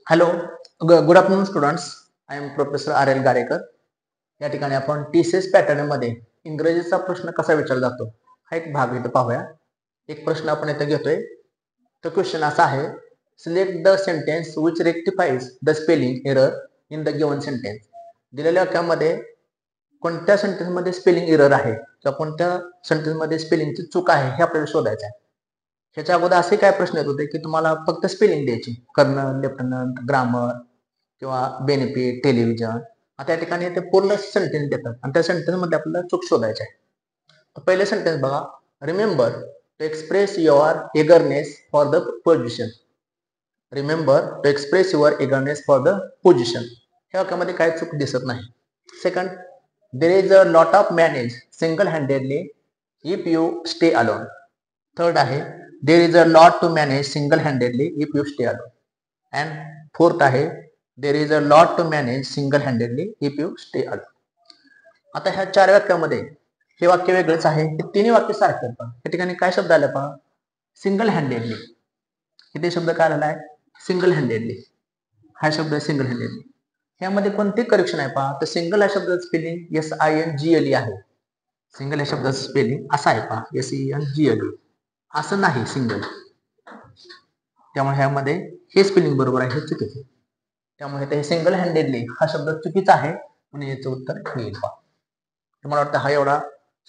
Hello, good afternoon students. I am professor R L. Garekar. या ठिकाणी आपण टीसीएस पॅटर्न मध्ये इंग्रजीचा प्रश्न कसा विचारला जातो हा एक भाग इथं पाहूया. एक प्रश्न आपण इथं घेतोय. तो क्वेश्चन असा आहे, select the sentence which rectifies the spelling error in the given sentence. दिलेल्या वाक्यामध्ये कोणत्या सेंटेन्स मध्ये स्पेलिंग एरर आहे किंवा कोणत्या सेंटेन्स मध्ये स्पेलिंगची चूक आहे हे आपल्याला शोधायचं आहे. ह्याच्या अगोदर असे काय प्रश्न येत होते की तुम्हाला फक्त स्पेलिंग द्यायची, कर्नल, लेफ्टनंट, ग्रामर किंवा बेनिफिट, टेलिव्हिजन. आता या ठिकाणी ते पूर्ण सेंटेन्स देतात आणि त्या सेंटेन्स मध्ये आपल्याला चूक शोधायची आहे. पहिले सेंटेन्स बघा, remember to express your eagerness for the position. Remember to express your eagerness for the position. ह्या वाक्यामध्ये काय चूक दिसत नाही. Second, there is a lot of manage single handedly if you stay alone. Third आहे, there is a lot to manage single handedly if you stay alone. And fourth आहे, there is a lot to manage single handedly if you stay alone. आता ह्या चार वाक्यामध्ये हे वाक्य वेगळंच आहे, हे तिन्ही वाक्य सारखे आहेत. या ठिकाणी काय शब्द आला पहा, सिंगल हँडेडली. इथे शब्द काय आलेला आहे, सिंगल हँडेडली. हा शब्द आहे सिंगल हँडेडली. ह्यामध्ये कोणते करेक्शन आहे पहा, तर सिंगल या शब्दाचं स्पेलिंग SINGLE आहे. सिंगल या शब्दाचं स्पेलिंग असा आहे पहा, SENGLE. असं नाही सिंगल. त्यामुळे ह्यामध्ये हे स्पेलिंग बरोबर आहे, हे चुकीचं. त्यामुळे ते सिंगल हँडेडली हा शब्द चुकीचा आहे म्हणून याचं उत्तर येईल पहा. मला वाटतं हा एवढा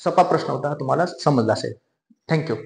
सोपा प्रश्न होता, तुम्हाला समजला असेल. थँक्यू.